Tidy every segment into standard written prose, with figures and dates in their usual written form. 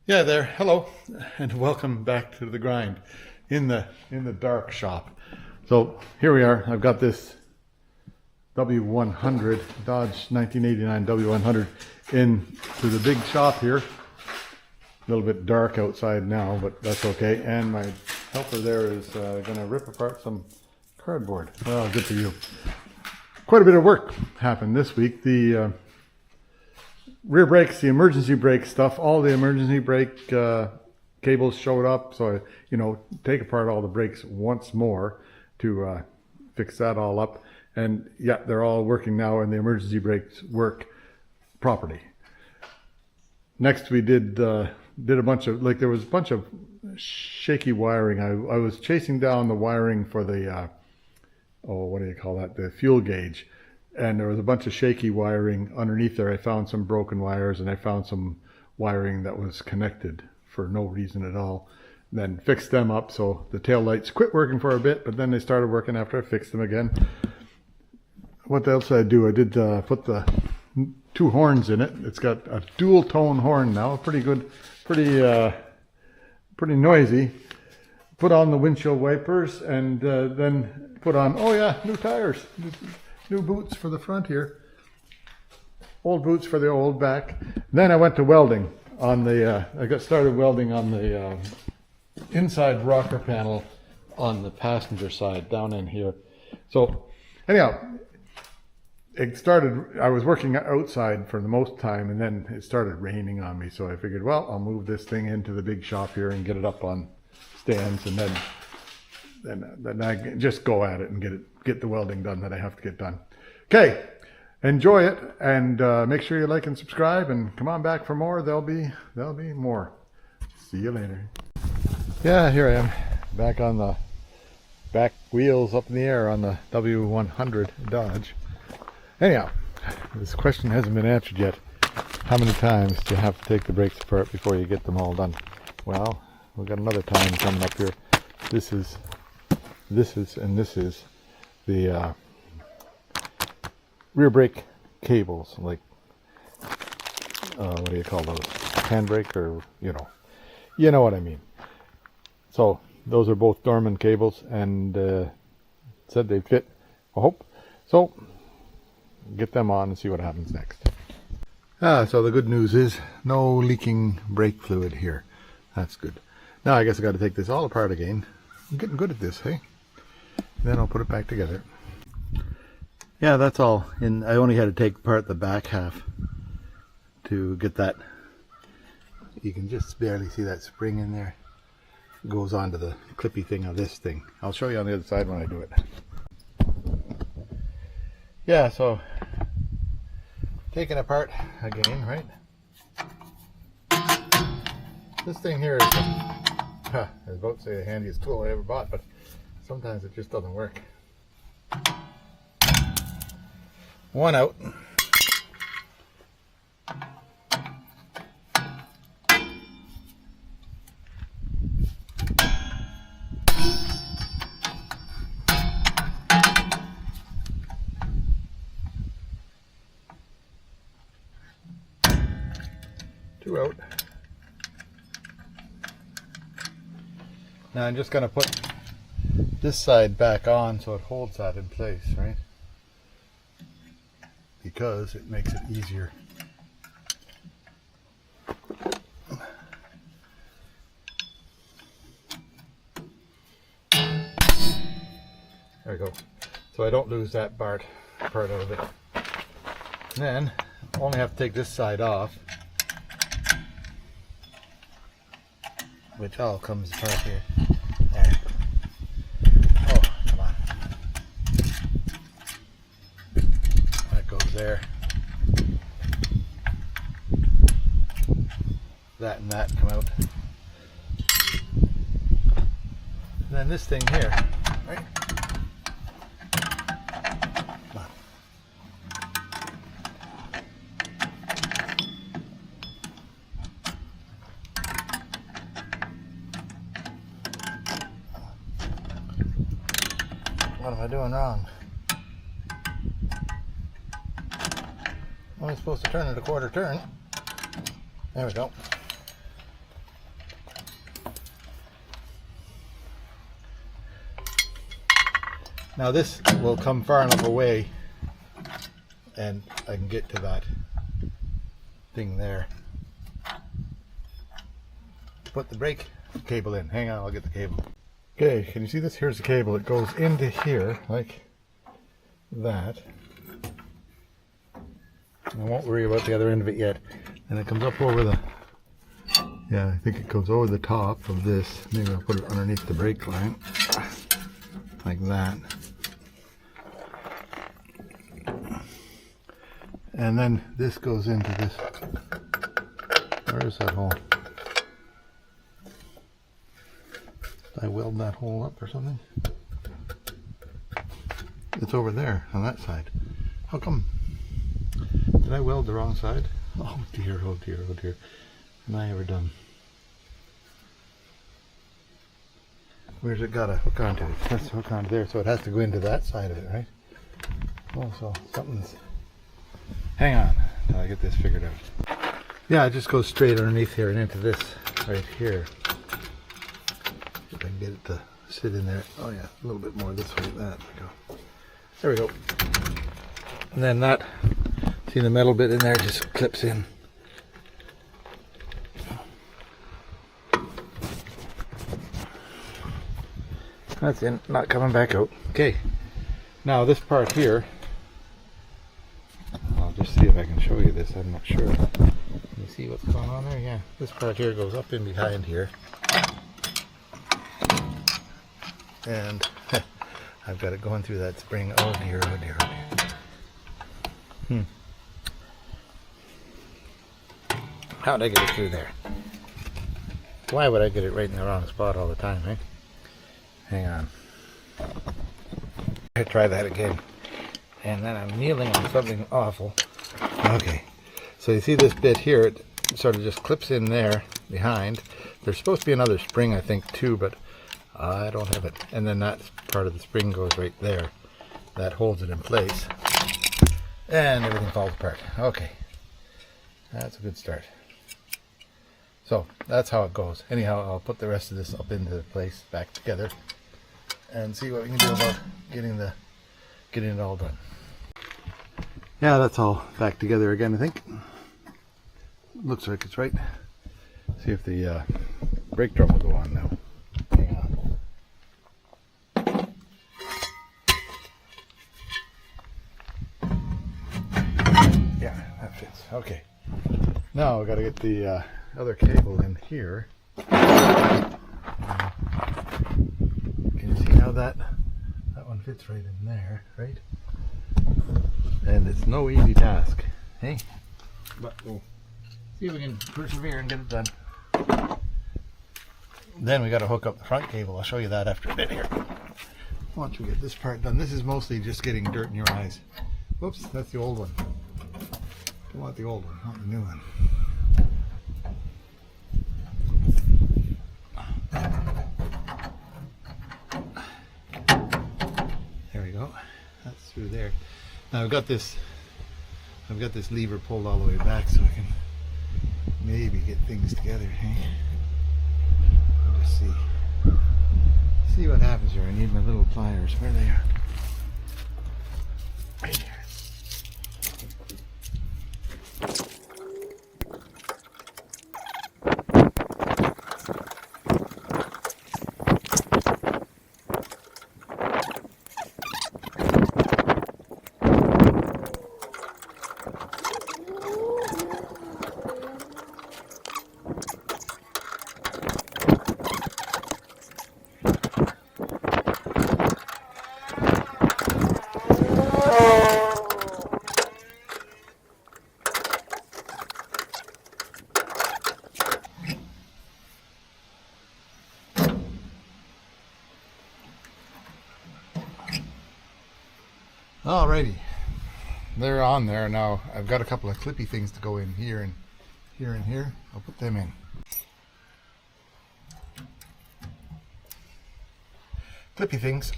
Yeah, there. Hello, and welcome back to the grind in the dark shop. So here we are. I've got this W100 Dodge 1989 W100 into the big shop here. A little bit dark outside now, but that's okay. And my helper there is going to rip apart some cardboard. Well, good for you. Quite a bit of work happened this week. The rear brakes, the emergency brake stuff, all the emergency brake cables showed up. So, take apart all the brakes once more to fix that all up. And yeah, they're all working now, and the emergency brakes work properly. Next, we did a bunch of, there was a bunch of shaky wiring. I was chasing down the wiring for the, what do you call that? The fuel gauge. And there was a bunch of shaky wiring underneath there. I found some broken wires, and I found some wiring that was connected for no reason at all. Then fixed them up, so the tail lights quit working for a bit, but then they started working after I fixed them again. What else did I do? I did put the two horns in it. It's got a dual tone horn now, pretty good, pretty noisy. Put on the windshield wipers, and then put on, oh yeah, new tires. New boots for the front here. Old boots for the old back. Then I went to welding on the, I got started welding on the inside rocker panel on the passenger side down in here. So anyhow, it started, I was working outside for the most time, and then it started raining on me. So I figured, well, I'll move this thing into the big shop here and get it up on stands, and then I can just go at it and get the welding done that I have to get done. Okay, enjoy it, and make sure you like and subscribe, and come on back for more. There'll be more. See you later. Yeah, here I am, back on the back wheels up in the air on the W100 Dodge. Anyhow, this question hasn't been answered yet. How many times do you have to take the brakes apart before you get them all done? Well, we've got another time coming up here. This is the rear brake cables, like what do you call those? Handbrake, or you know what I mean. So those are both Dorman cables, and said they fit. I hope so. Get them on and see what happens next. So the good news is no leaking brake fluid here. That's good. Now I guess I got to take this all apart again. I'm getting good at this, hey? Then I'll put it back together. Yeah, that's all. And I only had to take apart the back half to get that. You can just barely see that spring in there. It goes onto the clippy thing of this thing. I'll show you on the other side when I do it. Yeah, so taking apart again, right? This thing here is, I was about to say the handiest tool I ever bought, but sometimes it just doesn't work. One out. Two out. Now I'm just going to put this side back on so it holds that in place, right? Because it makes it easier. There we go. So I don't lose that part out of it. And then I only have to take this side off, which all comes apart here. There. Oh, come on. That goes there. That and that come out. And then this thing here, right? Come on. What am I doing wrong? I'm only supposed to turn it a quarter turn. There we go. Now this will come far enough away and I can get to that thing there. Put the brake cable in. Hang on, I'll get the cable. Okay, can you see this? Here's the cable. It goes into here like that. I won't worry about the other end of it yet. And it comes up over the, yeah, I think it goes over the top of this. Maybe I'll put it underneath the brake line. Like that. And then this goes into this. Where is that hole? Did I weld that hole up or something? It's over there on that side. How come? Did I weld the wrong side? Oh dear, oh dear, oh dear. Am I ever done? Where's it got to hook onto? It has to hook onto there, so it has to go into that side of it, right? Oh, so something's... Hang on until I get this figured out. Yeah, it just goes straight underneath here and into this right here. If I can get it to sit in there. Oh yeah, a little bit more this way. That. There we go. And then that, see the metal bit in there, just clips in. That's in, not coming back out. Okay. Now this part here, I'll just see if I can show you this. I'm not sure. Can you see what's going on there? Yeah. This part here goes up in behind here. And I've got it going through that spring. Oh dear, oh dear, oh dear. How'd I get it through there? Why would I get it right in the wrong spot all the time, eh? Hang on. I try that again. And then I'm kneeling on something awful. Okay. So you see this bit here, it sort of just clips in there behind. There's supposed to be another spring, I think, too, but I don't have it. And then that part of the spring goes right there. That holds it in place. And everything falls apart. Okay. That's a good start. So that's how it goes. Anyhow, I'll put the rest of this up into place, back together, and see what we can do about getting it all done. Yeah, that's all back together again, I think. Looks like it's right. See if the brake drum will go on now. Hang on. Yeah, that fits. Okay. Now I've got to get the other cable in here. Can you see how that one fits right in there, right? And it's no easy task, hey? But we'll see if we can persevere and get it done. Then we got to hook up the front cable. I'll show you that after a bit here. Once we get this part done, this is mostly just getting dirt in your eyes. Whoops, that's the old one. I want the old one, not the new one. There we go. That's through there. Now I've got this lever pulled all the way back so I can maybe get things together. Hey? I'll just see what happens here. I need my little pliers. Where they are? Right here. Alrighty, they're on there now. I've got a couple of clippy things to go in here and here and here. I'll put them in. Clippy things.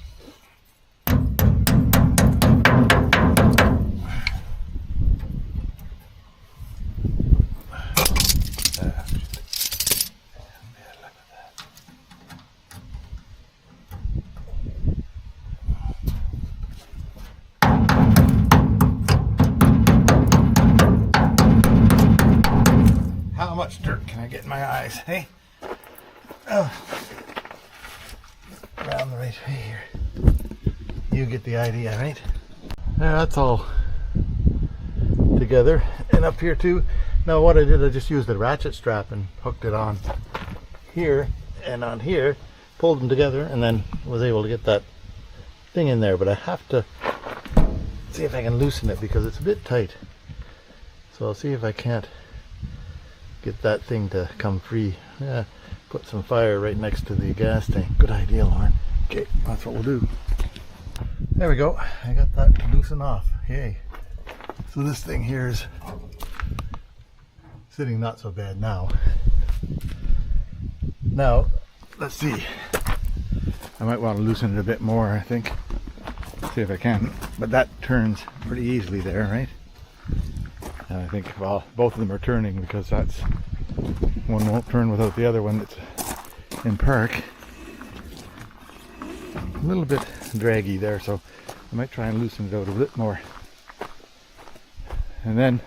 much dirt can I get in my eyes? Hey, oh, around the right way here. You get the idea, right? Yeah, that's all together, and up here too. Now what I did, I just used a ratchet strap and hooked it on here and on here, pulled them together, and then was able to get that thing in there. But I have to see if I can loosen it because it's a bit tight. So I'll see if I can't get that thing to come free. Yeah, put some fire right next to the gas tank. Good idea, Lauren. Okay, that's what we'll do. There we go. I got that loosened off. Yay. So this thing here is sitting not so bad now. Now, let's see. I might want to loosen it a bit more, I think. See if I can. But that turns pretty easily there, right? And I think, well, both of them are turning because that's one won't turn without the other one that's in park. A little bit draggy there, so I might try and loosen it out a bit more. And then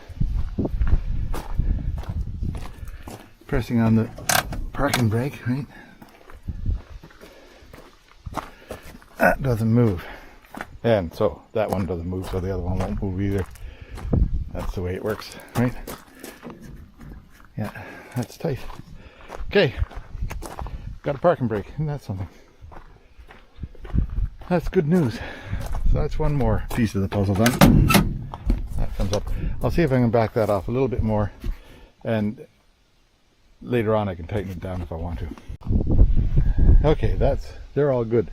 pressing on the parking brake, right? That doesn't move. And so that one doesn't move, so the other one won't move either. That's the way it works, right? Yeah, that's tight. Okay, got a parking brake, isn't that something? That's good news. So that's one more piece of the puzzle done. That comes up. I'll see if I can back that off a little bit more, and later on I can tighten it down if I want to. Okay, they're all good.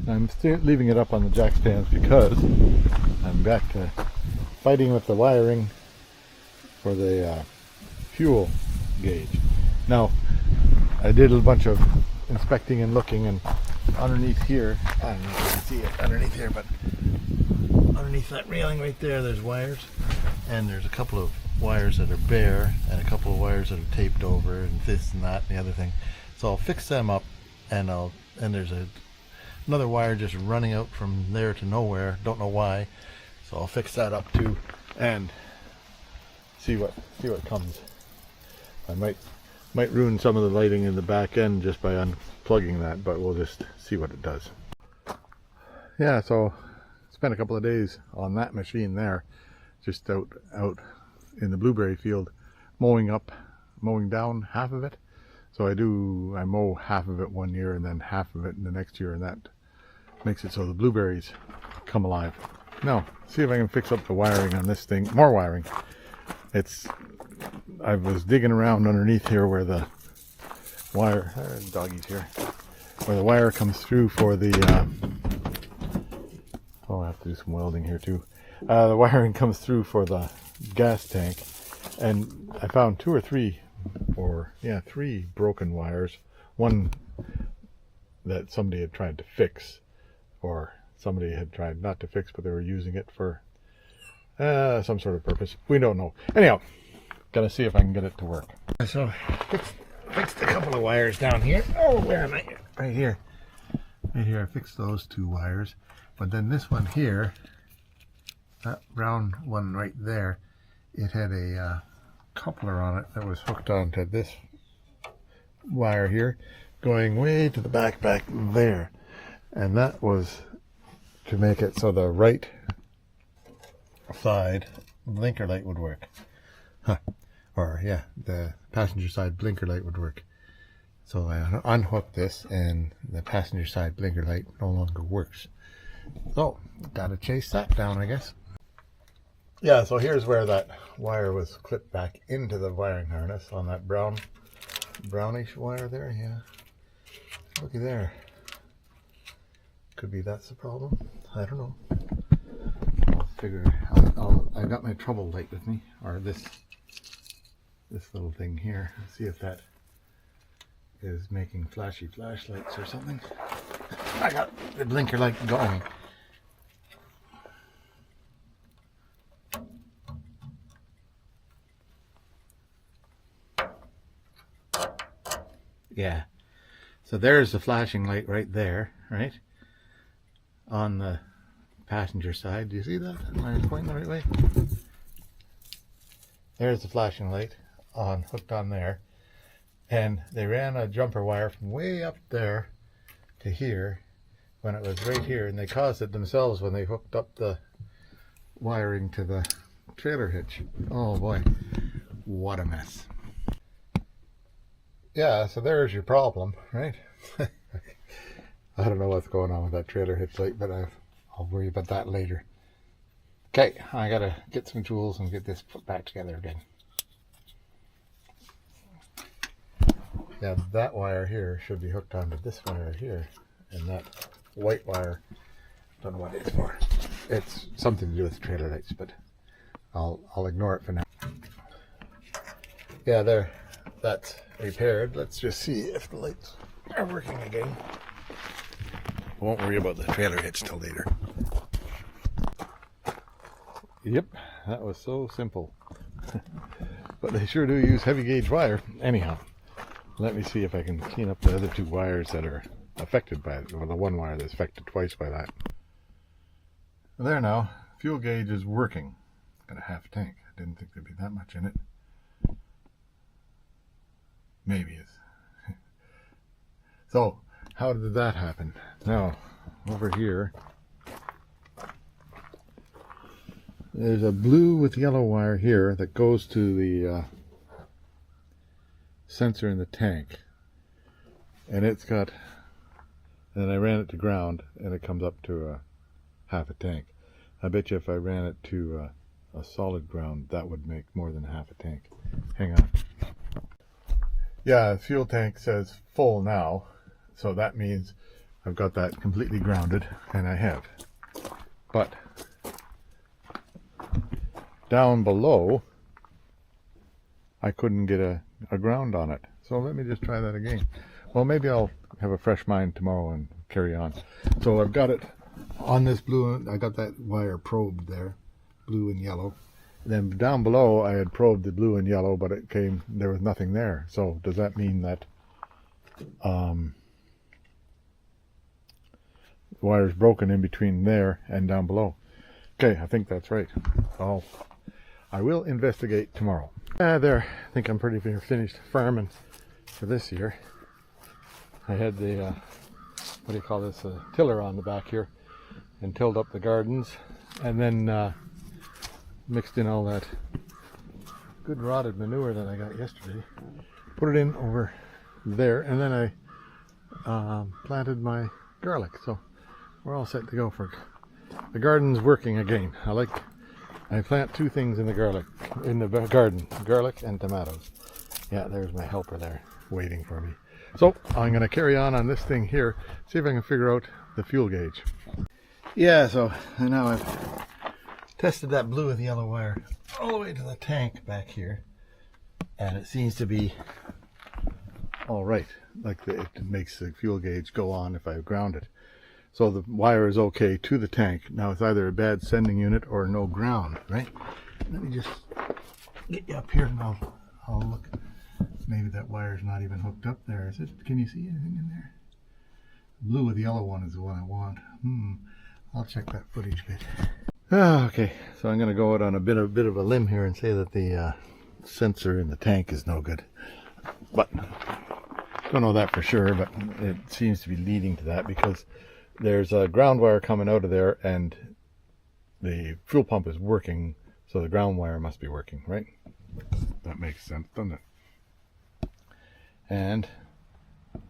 I'm still leaving it up on the jack stands because I'm back to fighting with the wiring for the fuel gauge. Now, I did a bunch of inspecting and looking, and underneath here, I don't know if you can see it underneath here, but underneath that railing right there, there's wires, and there's a couple of wires that are bare, and a couple of wires that are taped over, and this and that and the other thing. So I'll fix them up, and there's another wire just running out from there to nowhere. Don't know why. So I'll fix that up too, and see what comes. I might ruin some of the lighting in the back end just by unplugging that, but we'll just see what it does. Yeah, so spent a couple of days on that machine there, just out in the blueberry field, mowing down half of it. So I mow half of it one year and then half of it in the next year, and that makes it so the blueberries come alive. Now, see if I can fix up the wiring on this thing. More wiring. I was digging around underneath here where the wire, doggies here, where the wire comes through for the, oh, I have to do some welding here too. The wiring comes through for the gas tank, and I found three broken wires. One that somebody had tried to fix, or somebody had tried not to fix, but they were using it for some sort of purpose. We don't know. Anyhow, gotta see if I can get it to work. So fixed a couple of wires down here. Oh, where am I? Right here. Right here. I fixed those two wires, but then this one here, that brown one right there, it had a coupler on it that was hooked onto this wire here, going way to the back there, and that was to make it so the right side blinker light would work. Or yeah, the passenger side blinker light would work. So I unhooked this, and the passenger side blinker light no longer works. So gotta chase that down, I guess. Yeah, so here's where that wire was clipped back into the wiring harness on that brownish wire there. Yeah, looky there. Could be that's the problem. I don't know. I'll figure. I got my trouble light with me, or this little thing here. Let's see if that is making flashy flashlights or something. I got the blinker light going. Yeah, so there's the flashing light right there, right? On the passenger side. Do you see that? Am I pointing the right way? There's the flashing light hooked on there. And they ran a jumper wire from way up there to here when it was right here, and they caused it themselves when they hooked up the wiring to the trailer hitch. Oh boy, what a mess. Yeah, so there's your problem, right? I don't know what's going on with that trailer hitch light, but I'll worry about that later. Okay, I gotta get some tools and get this put back together again. Yeah, that wire here should be hooked onto this wire here, and that white wire, don't know what it's for. It's something to do with the trailer lights, but I'll ignore it for now. Yeah, there, that's repaired. Let's just see if the lights are working again. Won't worry about the trailer hitch till later. Yep, that was so simple. But they sure do use heavy gauge wire. Anyhow, let me see if I can clean up the other two wires that are affected by it, or the one wire that's affected twice by that. There now, fuel gauge is working. Got a half tank. I didn't think there'd be that much in it. Maybe it's... So, how did that happen? Now, over here, there's a blue with yellow wire here that goes to the sensor in the tank. And it's got... And I ran it to ground, and it comes up to half a tank. I bet you if I ran it to a solid ground, that would make more than half a tank. Hang on. Yeah, the fuel tank says full now, so that means I've got that completely grounded, and I have. But down below, I couldn't get a ground on it. So let me just try that again. Well, maybe I'll have a fresh mind tomorrow and carry on. So I've got it on this blue, I got that wire probed there, blue and yellow. And then down below I had probed the blue and yellow, but it came, there was nothing there. So does that mean that the wire's broken in between there and down below? Okay, I think that's right. I will investigate tomorrow. There, I think I'm pretty finished farming for this year. I had the, what do you call this, tiller on the back here, and tilled up the gardens, and then mixed in all that good rotted manure that I got yesterday, put it in over there, and then I planted my garlic. So we're all set to go for the garden's working again. I plant two things in the garden, garlic and tomatoes. Yeah, there's my helper there waiting for me. So I'm going to carry on this thing here, see if I can figure out the fuel gauge. Yeah, so now I've tested that blue with yellow wire all the way to the tank back here, and it seems to be all right. Like it makes the fuel gauge go on if I ground it. So the wire is okay to the tank. Now it's either a bad sending unit or no ground, right? Let me just get you up here and I'll look. Maybe that wire's not even hooked up there. Is it? Can you see anything in there? Blue with yellow one is the one I want. I'll check that footage bit. Okay, so I'm going to go out on a bit of a limb here and say that the sensor in the tank is no good. But don't know that for sure, but it seems to be leading to that because there's a ground wire coming out of there and the fuel pump is working, so the ground wire must be working, right? That makes sense, doesn't it? And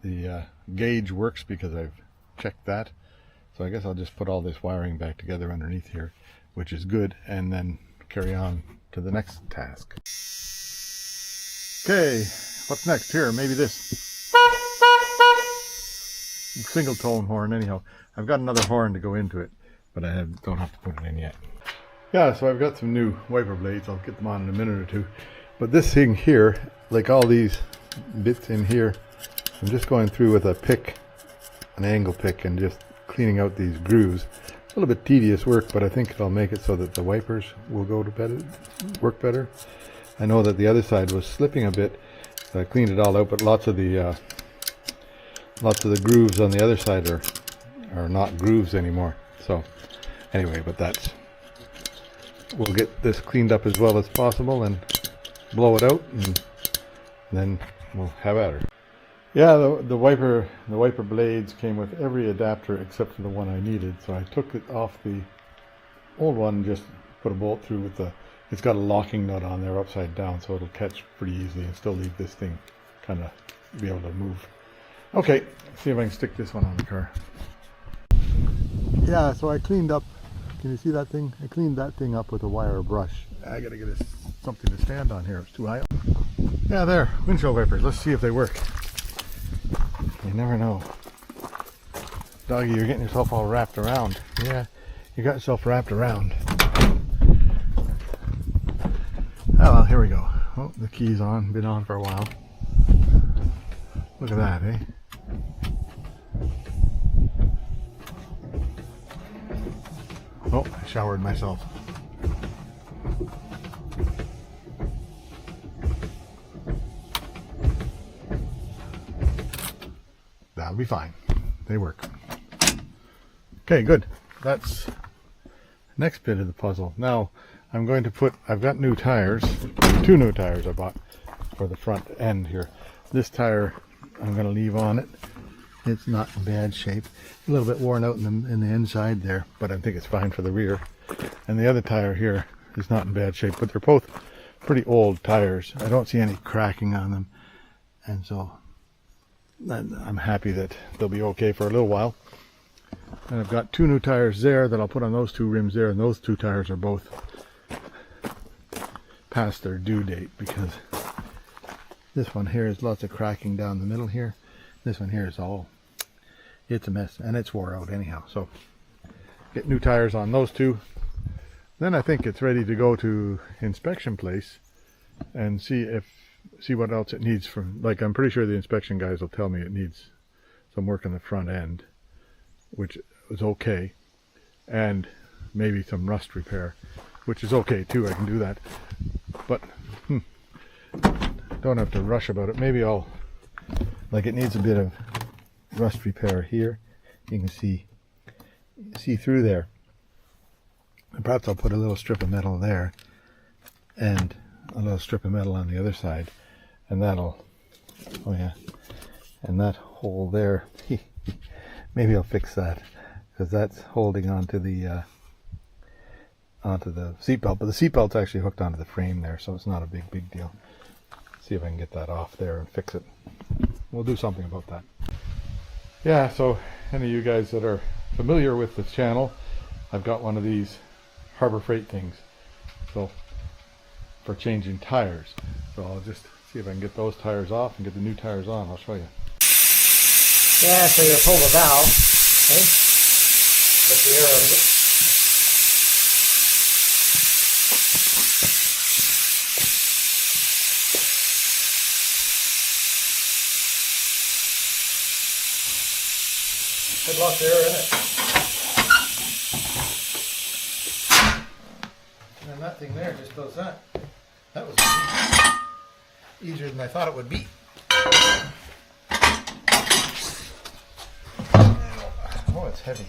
the gauge works because I've checked that. So I guess I'll just put all this wiring back together underneath here, which is good, and then carry on to the next task. Okay, what's next here? Maybe this single tone horn. Anyhow, I've got another horn to go into it, but I don't have to put it in yet. Yeah, so I've got some new wiper blades. I'll get them on in a minute or two. But this thing here, like all these bits in here, I'm just going through with a pick, an angle pick, and just cleaning out these grooves. A little bit tedious work, but I think it'll make it so that the wipers will work better. I know that the other side was slipping a bit, so I cleaned it all out, but lots of the grooves on the other side are not grooves anymore. So anyway, but we'll get this cleaned up as well as possible and blow it out, and then we'll have at her. Yeah, the wiper blades came with every adapter except for the one I needed, so I took it off the old one, just put a bolt through with the, it's got a locking nut on there upside down, so it'll catch pretty easily and still leave this thing kind of be able to move. Okay, let's see if I can stick this one on the car. Yeah, so I cleaned up, can you see that thing? I cleaned that thing up with a wire brush. I gotta get something to stand on here, it's too high up. Yeah, there, windshield wipers, let's see if they work. You never know. Doggy, you're getting yourself all wrapped around. Yeah, you got yourself wrapped around. Oh, well, here we go. Oh, the key's on, been on for a while. Look at that, eh? Oh, I showered myself. That'll be fine. They work. Okay, good. That's next bit of the puzzle. Now I'm going to put, I've got new tires, 2 new tires I bought for the front end here. This tire I'm going to leave on it. It's not in bad shape. A little bit worn out in the inside there, but I think it's fine for the rear. And the other tire here is not in bad shape, but they're both pretty old tires. I don't see any cracking on them, and so I'm happy that they'll be okay for a little while. And I've got 2 new tires there that I'll put on those 2 rims there, and those 2 tires are both past their due date, because this one here is lots of cracking down the middle here. This one here is it's a mess, and it's wore out anyhow. So get new tires on those 2. Then I think it's ready to go to inspection place and see what else it needs from, like, I'm pretty sure the inspection guys will tell me it needs some work on the front end, which is okay, and maybe some rust repair, which is okay too. I can do that, but don't have to rush about it. Maybe I'll, like, it needs a bit of rust repair here. You can see through there. And perhaps I'll put a little strip of metal there and a little strip of metal on the other side, and that'll, oh yeah, and that hole there, maybe I'll fix that, because that's holding onto the seat belt, but the seat belt's actually hooked onto the frame there, so it's not a big deal. See if I can get that off there and fix it. We'll do something about that. Yeah, so any of you guys that are familiar with the channel, I've got one of these Harbor Freight things, so for changing tires. So I'll just see if I can get those tires off and get the new tires on. I'll show you. Yeah, so you pull the valve, okay? Let the air out of it. Good luck there, isn't it? And that thing there just does that. That was easier than I thought it would be. Oh, it's heavy.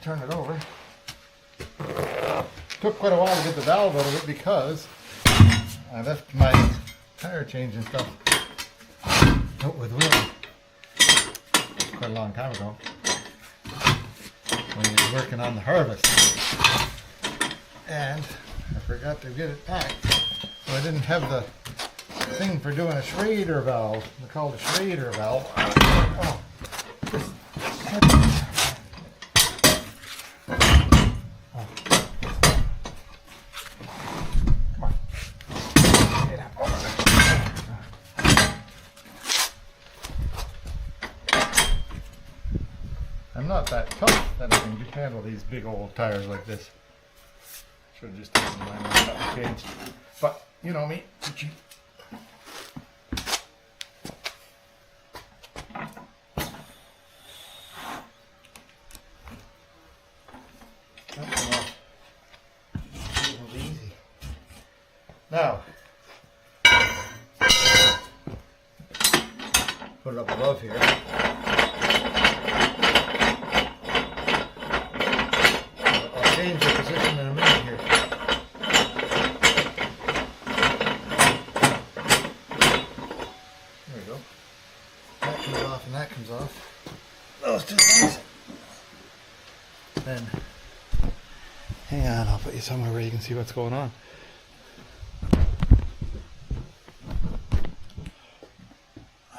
Turn it over. Took quite a while to get the valve out of it because I left my tire change and stuff out with Will quite a long time ago when he was working on the harvest, and I forgot to get it back, so I didn't have the thing for doing a Schrader valve. They're called a Schrader valve. Oh, just, oh. Come on. Get up. I'm not that tough that I can handle these big old tires like this. Should have just taken mine and got them changed. But you know me. That's enough. It was easy. Now, put it up above here. I'll change the position in a minute here. that comes off, those two things, then hang on, I'll put you somewhere where you can see what's going on. I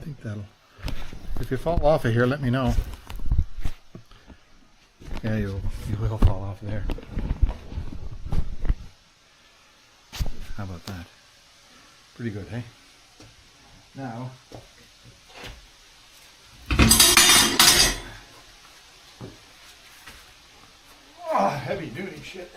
think that'll, if you fall off of here, let me know. Yeah, you will fall off there. How about that? Pretty good, hey? Now, heavy duty shit.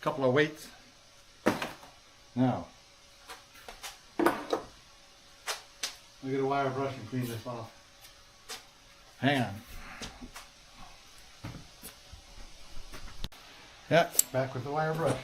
Couple of weights. Now, I'll get a wire brush and clean this off. Hang on. Yeah, back with the wire brush.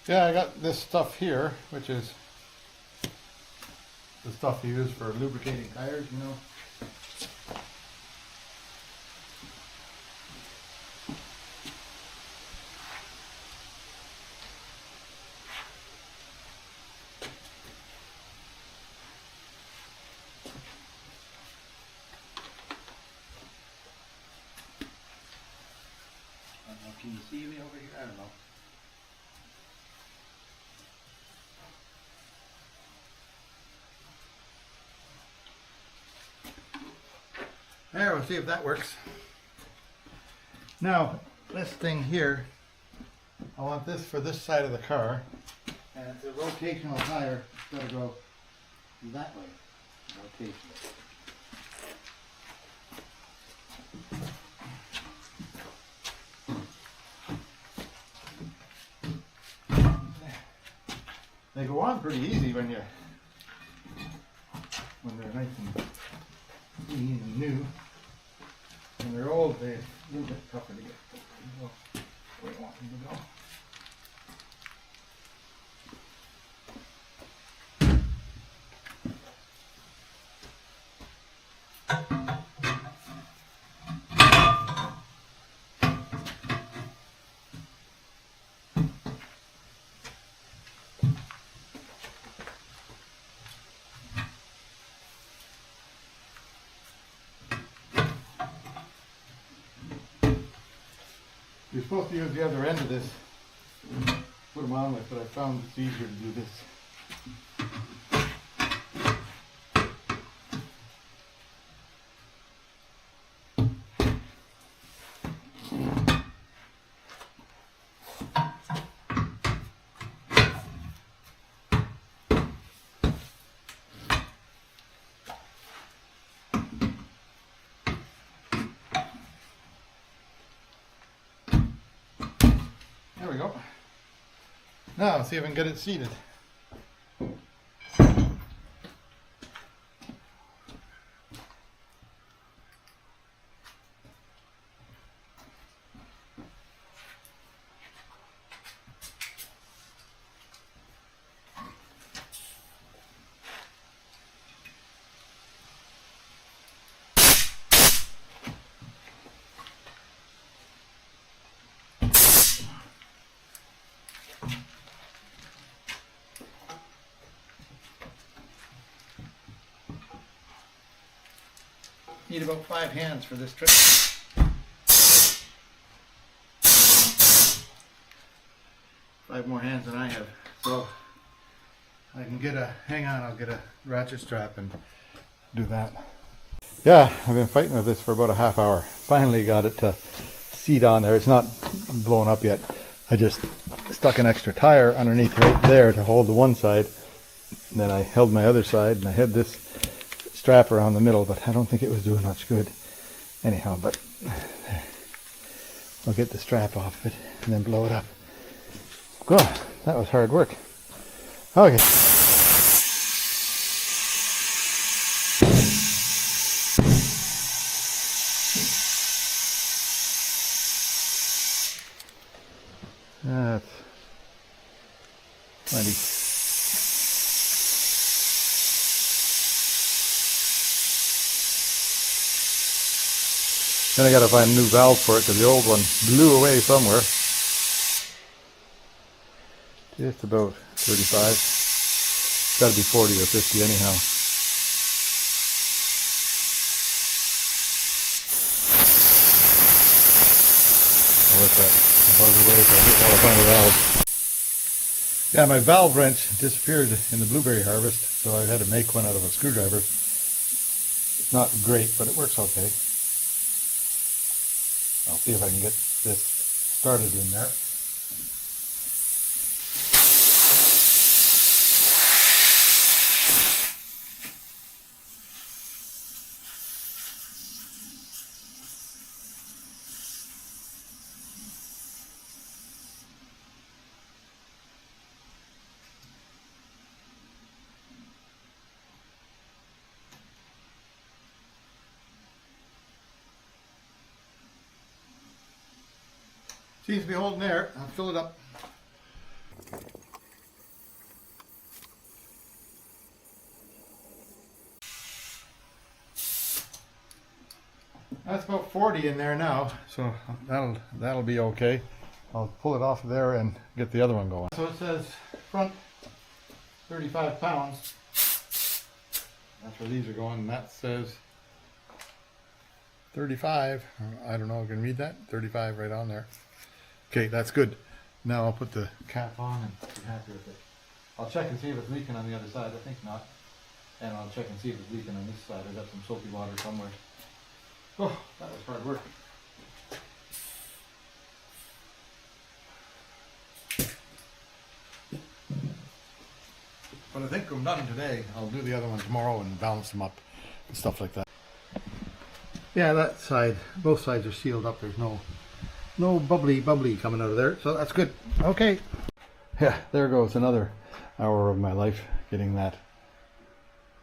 Yeah, I got this stuff here, which is the stuff you use for lubricating tires, you know. I don't know, can you see me over here? I don't know. There, we'll see if that works. Now, this thing here, I want this for this side of the car, and it's a rotational tire. It's got to go that way. Rotation. They go on pretty easy when they're nice and clean and new. When they're old, they're a little bit tougher to get where you want them to go. You're supposed to use the other end of this, put them on with, but I found it's easier to do this. There we go. Now let's see if I can get it seated. Need about 5 hands for this trip. 5 more hands than I have. So I can get a, hang on, I'll get a ratchet strap and do that. Yeah, I've been fighting with this for about a half hour. Finally got it to seat on there. It's not blown up yet. I just stuck an extra tire underneath right there to hold the one side. And then I held my other side and I had this strap around the middle, but I don't think it was doing much good. Anyhow, but I'll get the strap off of it and then blow it up. God, that was hard work. Okay. That's plenty. Then I gotta find a new valve for it because the old one blew away somewhere. Just about 35. It's gotta be 40 or 50 anyhow. I'll let that buzz away so I want to find a valve. Yeah, my valve wrench disappeared in the blueberry harvest, so I had to make one out of a screwdriver. It's not great, but it works okay. I'll see if I can get this started in there. Seems to be holding there. I'll fill it up. That's about 40 in there now, so that'll be okay. I'll pull it off of there and get the other one going. So it says front 35 pounds. That's where these are going, and that says 35. I don't know, I can read that. 35 right on there. Okay, that's good. Now I'll put the cap on and be happy with it. I'll check and see if it's leaking on the other side. I think not. And I'll check and see if it's leaking on this side. I got some soapy water somewhere. Oh, that was hard work. But I think I'm done today. I'll do the other one tomorrow and balance them up and stuff like that. Yeah, that side, both sides are sealed up. There's no bubbly coming out of there, so that's good. Okay. Yeah, there goes another hour of my life getting that,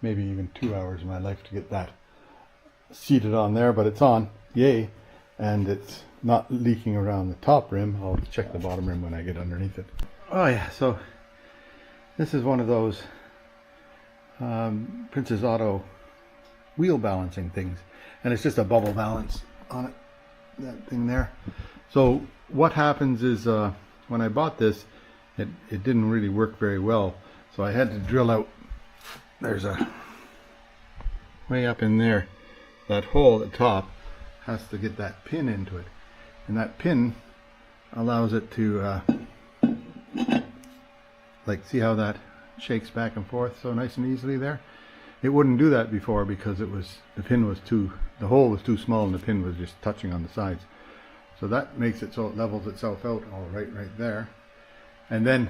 maybe even 2 hours of my life to get that seated on there, but it's on, yay, and it's not leaking around the top rim. I'll check the bottom rim when I get underneath it. Oh yeah, so this is one of those Princess Auto wheel balancing things, and it's just a bubble balance on it, that thing there. So what happens is when I bought this, it didn't really work very well, so I had to drill out, there's a way up in there, that hole at the top has to get that pin into it, and that pin allows it to like, see how that shakes back and forth so nice and easily there? It wouldn't do that before because the hole was too small and the pin was just touching on the sides. So that makes it so it levels itself out all right there. And then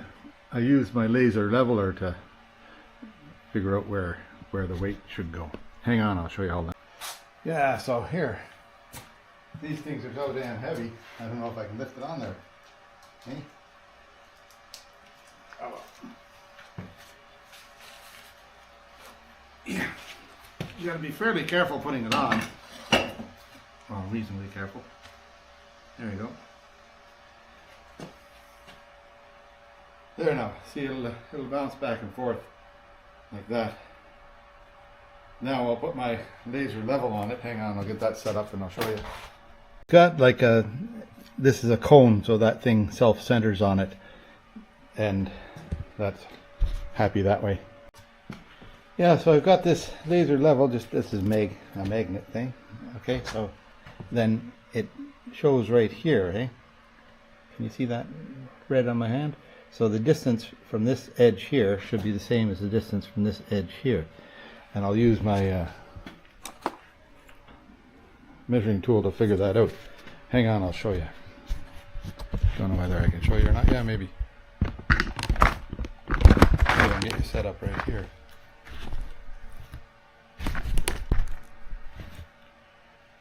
I use my laser leveler to figure out where the weight should go. Hang on, I'll show you all that. Yeah, so here, these things are so damn heavy, I don't know if I can lift it on there. Okay? Oh. Yeah, you gotta be fairly careful putting it on. Well, reasonably careful. There you go. There now. See, it'll bounce back and forth like that. Now I'll put my laser level on it. Hang on, I'll get that set up and I'll show you. Got like this is a cone, so that thing self-centers on it, and that's happy that way. Yeah, so I've got this laser level, this is a magnet thing. Okay, so then it shows right here, eh? Can you see that red on my hand? So the distance from this edge here should be the same as the distance from this edge here. And I'll use my measuring tool to figure that out. Hang on, I'll show you. Don't know whether I can show you or not. Yeah, maybe. Maybe I can get you set up right here.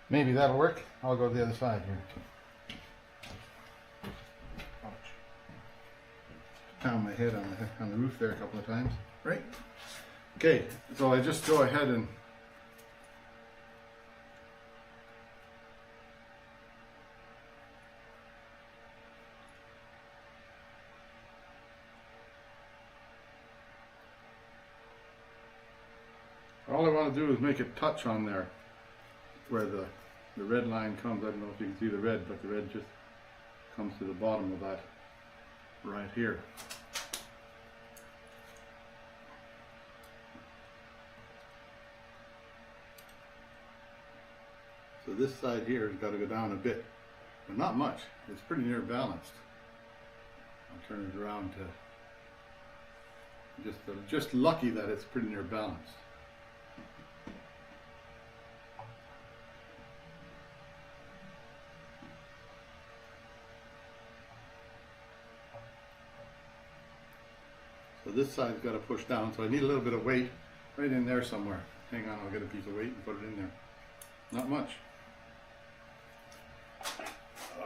Maybe that'll work. I'll go to the other side here. Pound my head on the roof there a couple of times. Right? Okay, so I just go ahead and all I want to do is make it touch on there where the red line comes. I don't know if you can see the red, but the red just comes to the bottom of that right here. So this side here has got to go down a bit, but not much. It's pretty near balanced. I'll turn it around to just lucky that it's pretty near balanced. So this side's got to push down, so I need a little bit of weight right in there somewhere. Hang on, I'll get a piece of weight and put it in there. Not much.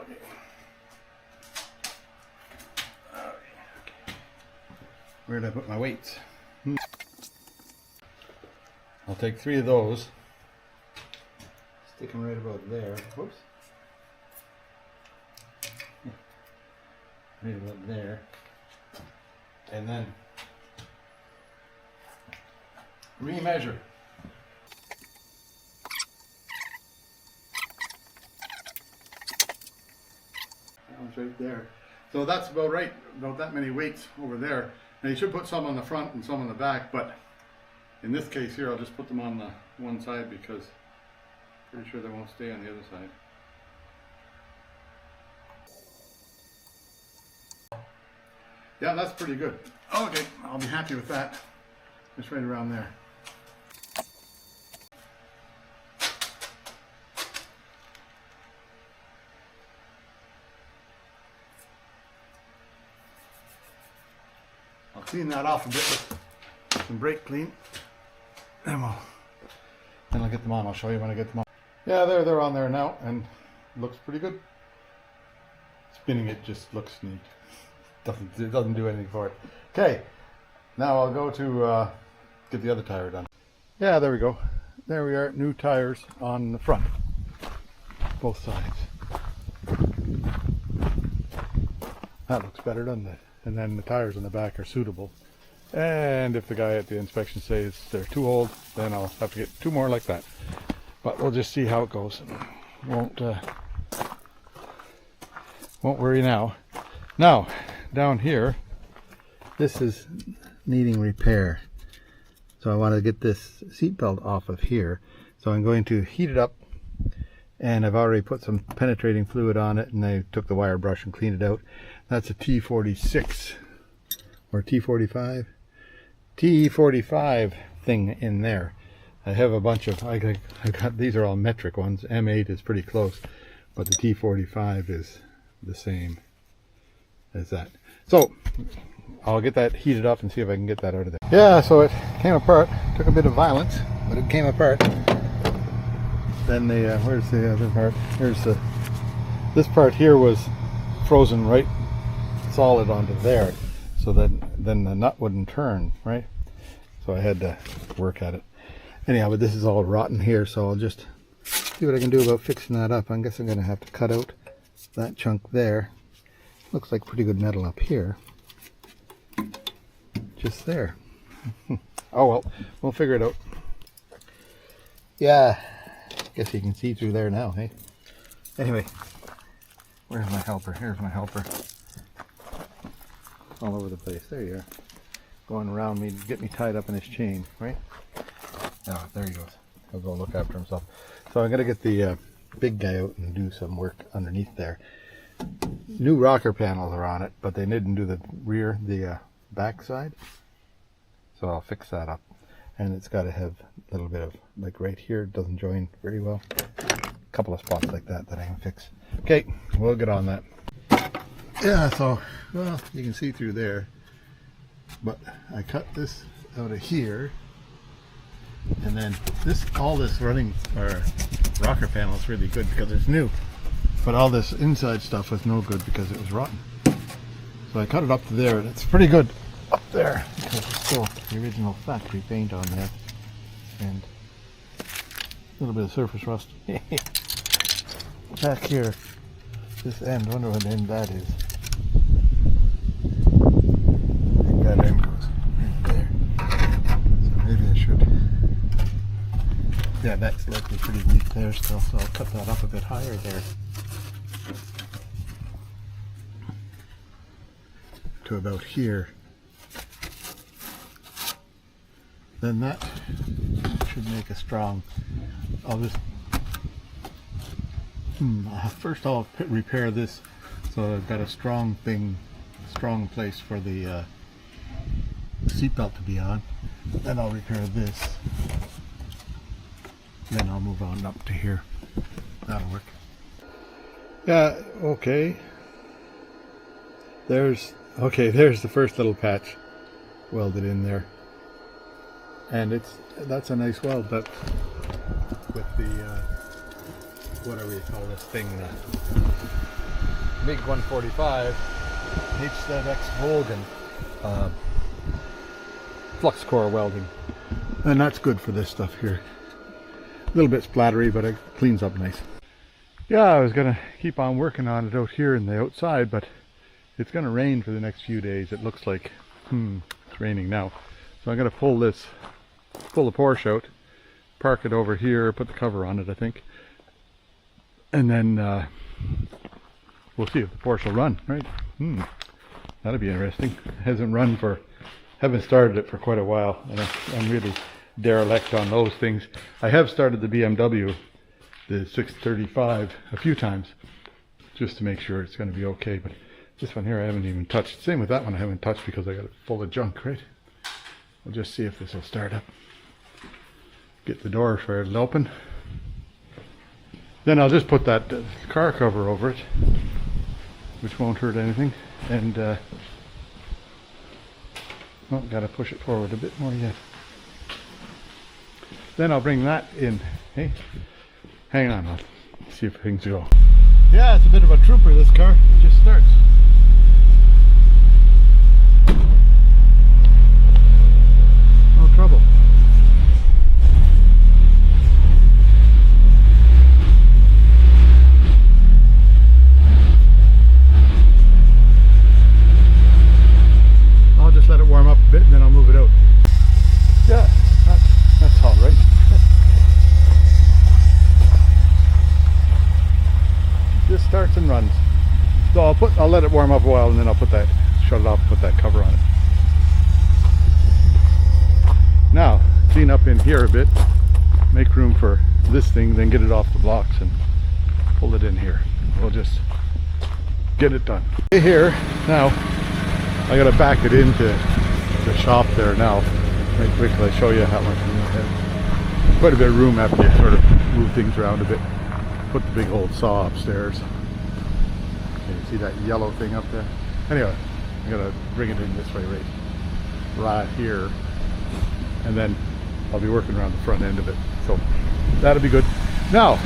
Okay. Where did I put my weights? I'll take 3 of those. Stick them right about there. Whoops. Right about there. And then remeasure. That one's right there. So that's about right, about that many weights over there. Now you should put some on the front and some on the back, but in this case here I'll just put them on the one side because I'm pretty sure they won't stay on the other side. Yeah, that's pretty good. Okay, I'll be happy with that. Just right around there. I'll clean that off a bit with some brake clean. Then I'll get them on. I'll show you when I get them on. Yeah, they're on there now and looks pretty good. Spinning it just looks neat. It doesn't do anything for it. Okay, now I'll go to get the other tire done. Yeah, there we go. There we are, new tires on the front, both sides. That looks better, doesn't it? And then the tires on the back are suitable. And if the guy at the inspection says they're too old, then I'll have to get 2 more like that. But we'll just see how it goes. Won't worry now. Now, down here, this is needing repair. So I want to get this seat belt off of here. So I'm going to heat it up, and I've already put some penetrating fluid on it, and I took the wire brush and cleaned it out. That's a T46 or T45. T45 thing in there. I have a bunch of, I got, these are all metric ones. M8 is pretty close, but the T45 is the same as that. So I'll get that heated up and see if I can get that out of there. Yeah, so it came apart. Took a bit of violence, but it came apart. Then the where's the other part? Here's the, this part here was frozen right solid onto there, so then the nut wouldn't turn, right? So I had to work at it. Anyhow, but this is all rotten here, so I'll just see what I can do about fixing that up. I guess I'm going to have to cut out that chunk there. Looks like pretty good metal up here. Just there. Oh well, we'll figure it out. Yeah, guess you can see through there now, hey? Anyway, where's my helper? Here's my helper. All over the place. There you are. Going around me to get me tied up in this chain, right? Oh, there he goes. He'll go look after himself. So I'm going to get the big guy out and do some work underneath there. new rocker panels are on it, but they didn't do the back side. So I'll fix that up. And it's got to have a little bit of, like right here, it doesn't join very well. A couple of spots like that I can fix. Okay, we'll get on that. Yeah, so, well, you can see through there. But I cut this out of here. And then all this running rocker panel is really good because it's new. But all this inside stuff was no good because it was rotten. So I cut it up to there, and it's pretty good up there because it's still the original factory paint on there. And a little bit of surface rust. Back here, this end, I wonder what end that is. I think that end goes right there. So maybe I should. Yeah, that's likely pretty weak there still, so I'll cut that up a bit higher there. To about here. Then that should make a strong. I'll just first I'll repair this so I've got a strong place for the seatbelt to be on. Then I'll repair this. Then I'll move on up to here. That'll work. Yeah, okay. There's the first little patch welded in there. And that's a nice weld, but with the whatever you call this thing, MiG 145 HZX Volgan flux core welding, and that's good for this stuff here. A little bit splattery, but it cleans up nice. Yeah, I was gonna keep on working on it out here in the outside, but it's gonna rain for the next few days. It looks like it's raining now, so I'm gonna pull the Porsche out, park it over here, put the cover on it, I think, and then we'll see if the Porsche will run, right? That'll be interesting. Haven't started it for quite a while, and I'm really derelict on those things. I have started the BMW, the 635, a few times, just to make sure it's going to be okay, but this one here I haven't even touched. Same with that one, I haven't touched because I got it full of junk, right? We'll just see if this will start up. Get the door for it open. Then I'll just put that car cover over it, which won't hurt anything. And got to push it forward a bit more yet. Then I'll bring that in. Hey, hang on, I'll see if things go. Yeah, it's a bit of a trooper, this car. It just starts. No trouble. I'll just let it warm up a bit and then I'll move it out. Yeah, that's all right. Just starts and runs. So I'll let it warm up a while and then I'll shut it off, put that cover on it. Now, clean up in here a bit, make room for this thing, then get it off the blocks and pull it in here. We'll just get it done. Here, now, I gotta back it into the shop there now. Right quickly, show you how much room I have. Quite a bit of room after you sort of move things around a bit. Put the big old saw upstairs. Can you see that yellow thing up there? Anyway, I gotta bring it in this way right here. And then I'll be working around the front end of it. So that'll be good. Now,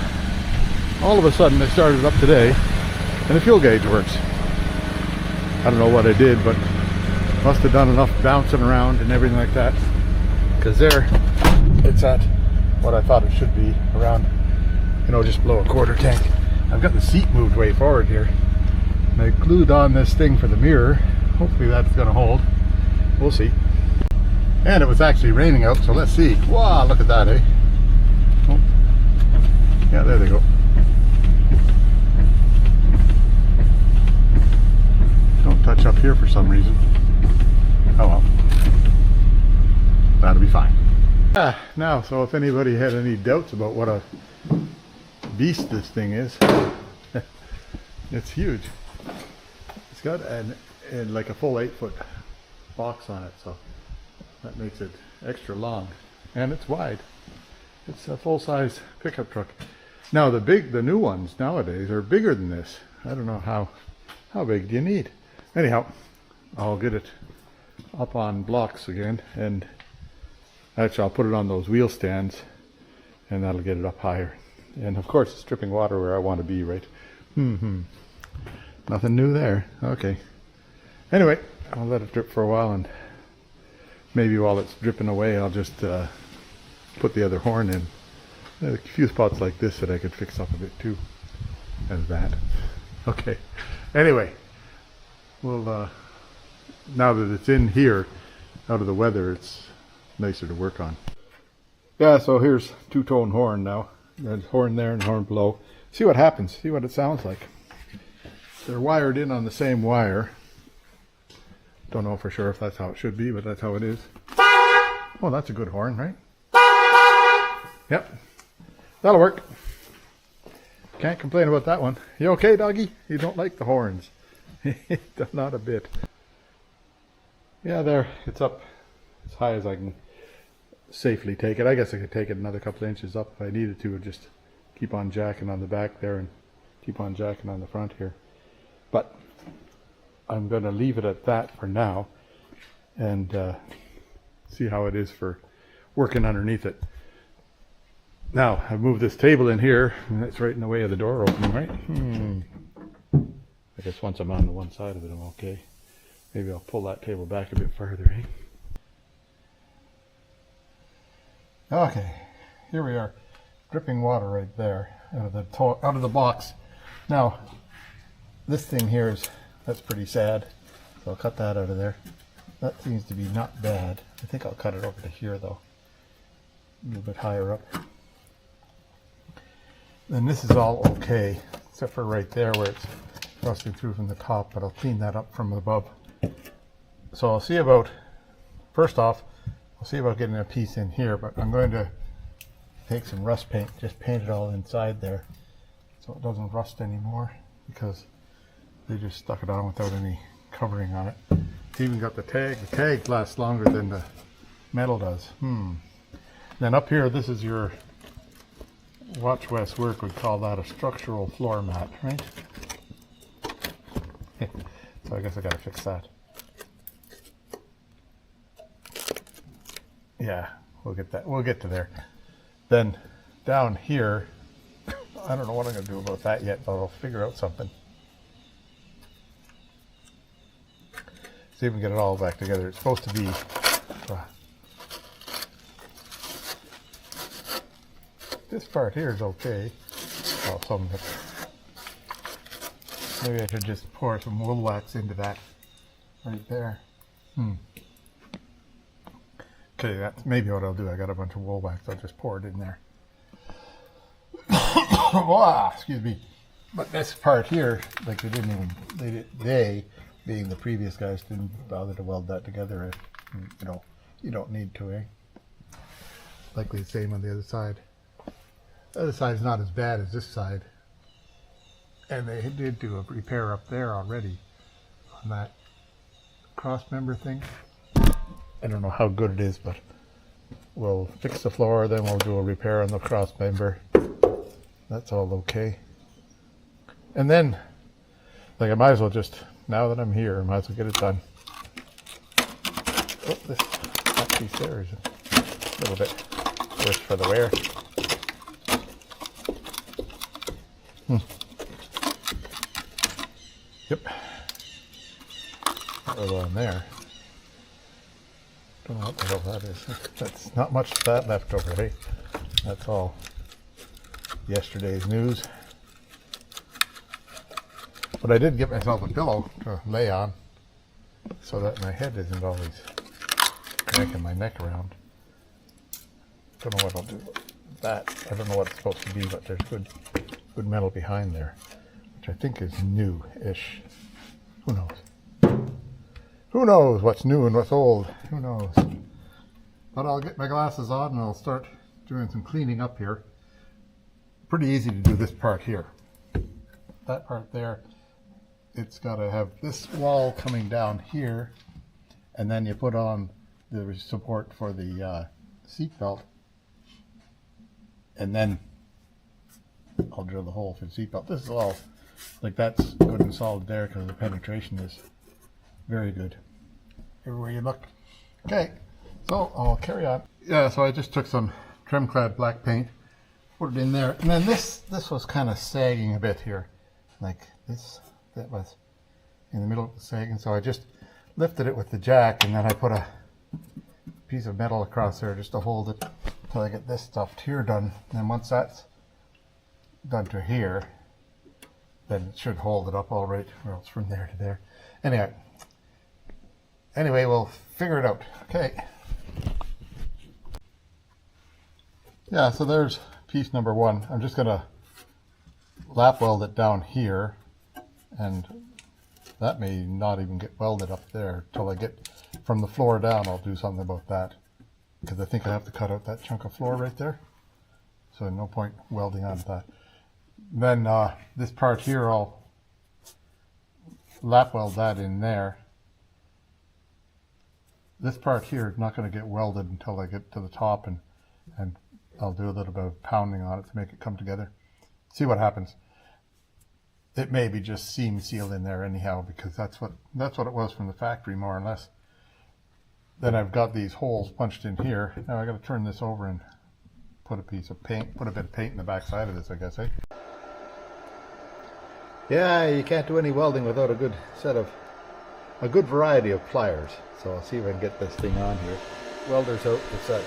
all of a sudden I started it up today and the fuel gauge works. I don't know what I did, but must have done enough bouncing around and everything like that. Because there, it's at what I thought it should be, around, just below a quarter tank. I've got the seat moved way forward here. And I glued on this thing for the mirror. Hopefully that's going to hold. We'll see. And it was actually raining out, so let's see. Wow, look at that, eh? Oh. Yeah, there they go. Don't touch up here for some reason. Oh well. That'll be fine. Now, so if anybody had any doubts about what a beast this thing is, it's huge. got like a full 8-foot box on it, so that makes it extra long, and it's wide. It's a full-size pickup truck. Now the new ones nowadays are bigger than this. I don't know how big do you need. Anyhow, I'll get it up on blocks again, and actually I'll put it on those wheel stands, and that'll get it up higher. And of course it's dripping water where I want to be, right? Nothing new there. Okay. Anyway, I'll let it drip for a while, and maybe while it's dripping away I'll just put the other horn in. There's a few spots like this that I could fix up a bit too, as that. Okay. Anyway, well, now that it's in here, out of the weather, it's nicer to work on. Yeah, so here's two-tone horn now. There's horn there and horn below. See what happens. See what it sounds like. They're wired in on the same wire. Don't know for sure if that's how it should be, but that's how it is. Oh, that's a good horn, right? Yep. That'll work. Can't complain about that one. You okay, doggy? You don't like the horns. Not a bit. Yeah, there. It's up as high as I can safely take it. I guess I could take it another couple of inches up if I needed to, and just keep on jacking on the back there and keep on jacking on the front here. But I'm going to leave it at that for now and see how it is for working underneath it. Now, I've moved this table in here, and it's right in the way of the door opening, right? I guess once I'm on the one side of it, I'm okay. Maybe I'll pull that table back a bit further, eh? Okay, here we are. Dripping water right there out of the box. Now, this thing here that's pretty sad, so I'll cut that out of there. That seems to be not bad. I think I'll cut it over to here though, a little bit higher up. Then this is all okay, except for right there where it's rusting through from the top, but I'll clean that up from above. So I'll see about, first off, I'll see about getting a piece in here, but I'm going to take some rust paint, just paint it all inside there so it doesn't rust anymore, because they just stuck it on without any covering on it. It's even got the tag. The tag lasts longer than the metal does. Then up here, this is your Watch West work would call that a structural floor mat, right? So I guess I gotta fix that. Yeah, we'll get that. We'll get to there. Then down here, I don't know what I'm gonna do about that yet, but I'll figure out something. See if we can get it all back together. It's supposed to be this part here is okay. Well, some of it. Maybe I should just pour some wool wax into that right there. Okay, that's maybe what I'll do. I got a bunch of wool wax. I'll just pour it in there. Excuse me. But this part here, like they being the previous guys, didn't bother to weld that together. You don't need to, eh? Likely the same on the other side. The other side's not as bad as this side. And they did do a repair up there already on that cross member thing. I don't know how good it is, but we'll fix the floor, then we'll do a repair on the cross member. That's all okay. And then, like, I might as well just, now that I'm here, I might as well get it done. Oh, that piece there is a little bit worse for the wear. Yep. That little on there. Don't know what the hell that is. That's not much of that left over, hey? That's all yesterday's news. But I did get myself a pillow to lay on so that my head isn't always cracking my neck around. Don't know what I'll do with that. I don't know what it's supposed to be, but there's good metal behind there, which I think is new-ish. Who knows? Who knows what's new and what's old? Who knows? But I'll get my glasses on and I'll start doing some cleaning up here. Pretty easy to do this part here. That part there, it's got to have this wall coming down here, and then you put on the support for the seat belt, and then I'll drill the hole for the seat belt. This is all, like, that's good and solid there because the penetration is very good everywhere you look. Okay, so I'll carry on. Yeah, so I just took some trim clad black paint, put it in there, and then this was kind of sagging a bit here, like this. That was in the middle of the sagging, so I just lifted it with the jack, and then I put a piece of metal across there just to hold it until I get this stuff here done. And then once that's done to here, then it should hold it up all right, or else from there to there. Anyway, we'll figure it out. Okay. Yeah, so there's piece number one. I'm just gonna lap weld it down here, and that may not even get welded up there till I get from the floor down. I'll do something about that, because I think I have to cut out that chunk of floor right there, so no point welding onto that. Then this part here, I'll lap weld that in there. This part here is not going to get welded until I get to the top, and I'll do a little bit of pounding on it to make it come together. See what happens. It may be just seam sealed in there anyhow, because that's what it was from the factory, more or less. Then I've got these holes punched in here. Now I got to turn this over and put a piece of paint, put a bit of paint in the back side of this, I guess, eh? Yeah, you can't do any welding without a good variety of pliers. So I'll see if I can get this thing on here. Welder's out. It's that,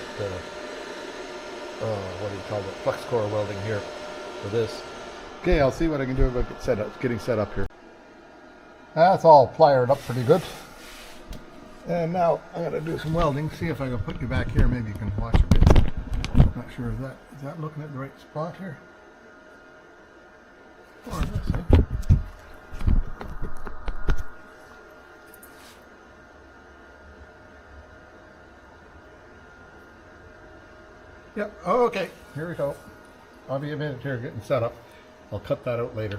what do you call it? Flux core welding here for this. Okay, I'll see what I can do about getting set up here. That's all pliered up pretty good. And now I'm going to do some welding. See if I can put you back here. Maybe you can watch a bit. Not sure is that looking at the right spot here? Or this, eh? Yep, okay, here we go. I'll be a minute here getting set up. I'll cut that out later.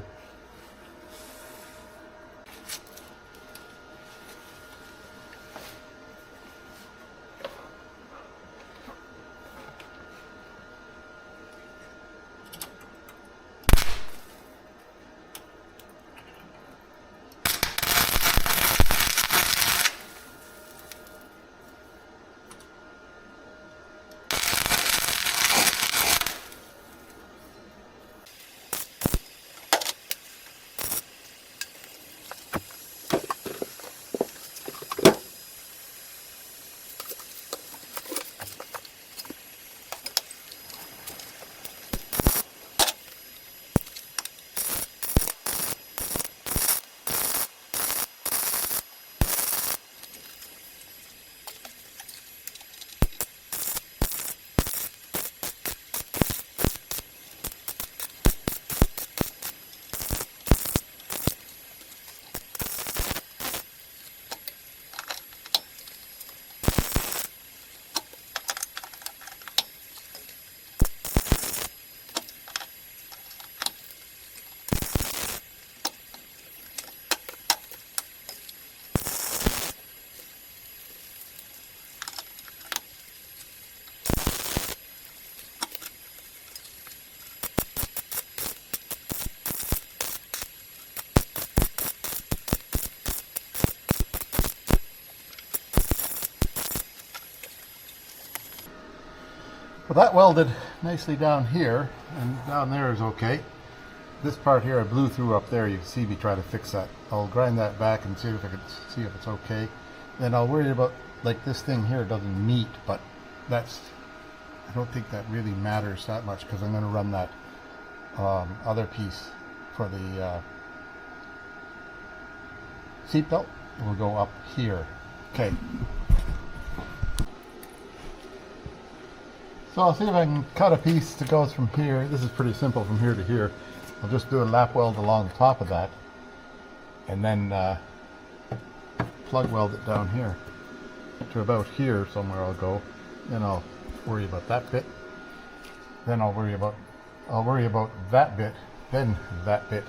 Well, that welded nicely down here, and down there is okay. This part here I blew through up there. You can see me try to fix that. I'll grind that back and see if I can see if it's okay. Then I'll worry about, like, this thing here doesn't meet, but that's, I don't think that really matters that much, because I'm going to run that other piece for the seat belt. Will go up here. Okay. So I'll see if I can cut a piece that goes from here. This is pretty simple, from here to here. I'll just do a lap weld along the top of that, and then plug weld it down here to about here somewhere. I'll go. Then I'll worry about that bit. Then I'll worry about that bit. Then that bit.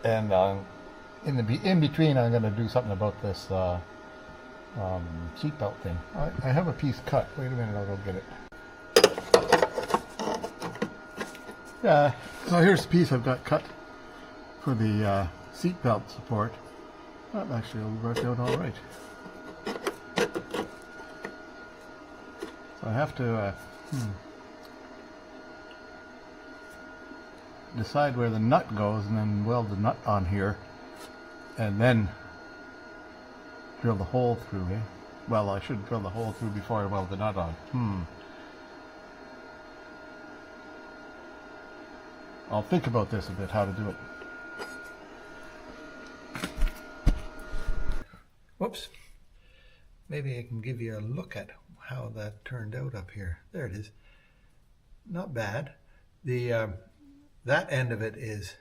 And in between, I'm going to do something about this seatbelt thing. I have a piece cut. Wait a minute, I'll go get it. Yeah, so here's the piece I've got cut for the seatbelt support. That actually will work out all right. So I have to decide where the nut goes and then weld the nut on here and then drill the hole through, eh? Well, I should drill the hole through before I weld the nut on. I'll think about this a bit, how to do it. Whoops. Maybe I can give you a look at how that turned out up here. There it is. Not bad. The that end of it is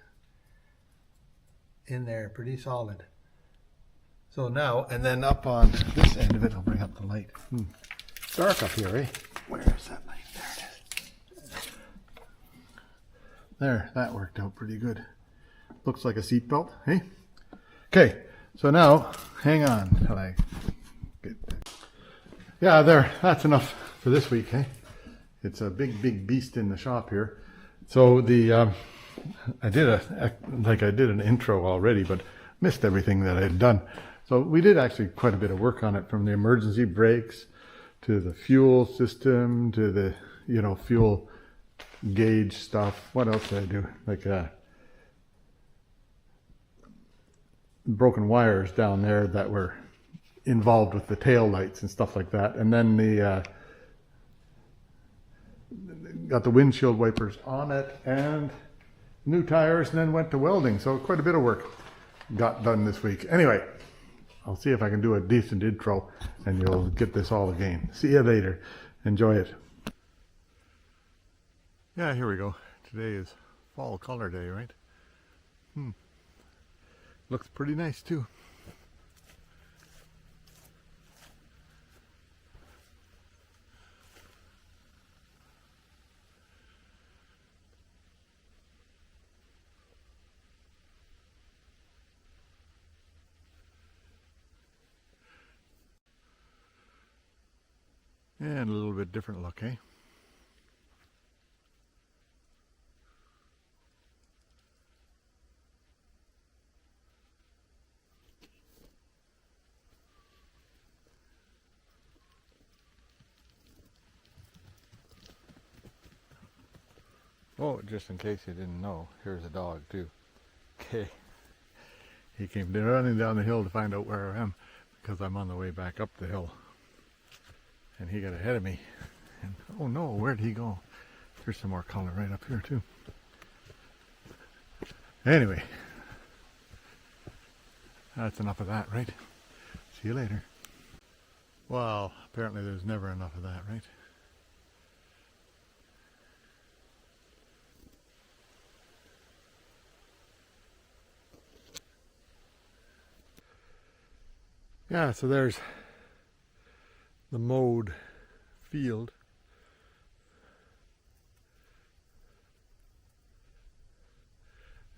in there pretty solid. So now, and then up on this end of it, I'll bring up the light. Dark up here, eh? Where is that light? There it is. There, that worked out pretty good. Looks like a seat belt, eh? Okay, so now, hang on till I get that. Yeah, there, that's enough for this week, eh? It's a big beast in the shop here. So the, I did an intro already, but missed everything that I had done. So we did actually quite a bit of work on it, from the emergency brakes to the fuel system to the, fuel gauge stuff. What else did I do? Like broken wires down there that were involved with the tail lights and stuff like that. And then the got the windshield wipers on it and new tires, and then went to welding. So quite a bit of work got done this week. Anyway, I'll see if I can do a decent intro and you'll get this all again. See you later. Enjoy it. Yeah, here we go. Today is fall color day, right? Looks pretty nice too. And a little bit different look, eh? Oh, just in case you didn't know, here's a dog too. Okay. He came running down the hill to find out where I am, because I'm on the way back up the hill. And he got ahead of me. And oh no, where'd he go? There's some more color right up here too. Anyway, that's enough of that, right? See you later. Well, apparently there's never enough of that, right? Yeah, so there's the mowed field.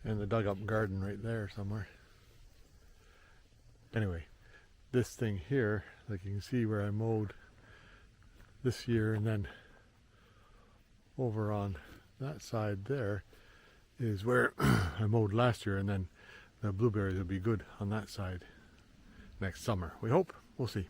And the dug up garden right there somewhere. Anyway, this thing here, like you can see where I mowed this year, and then over on that side there is where I mowed last year, and then the blueberries will be good on that side next summer. We hope. We'll see.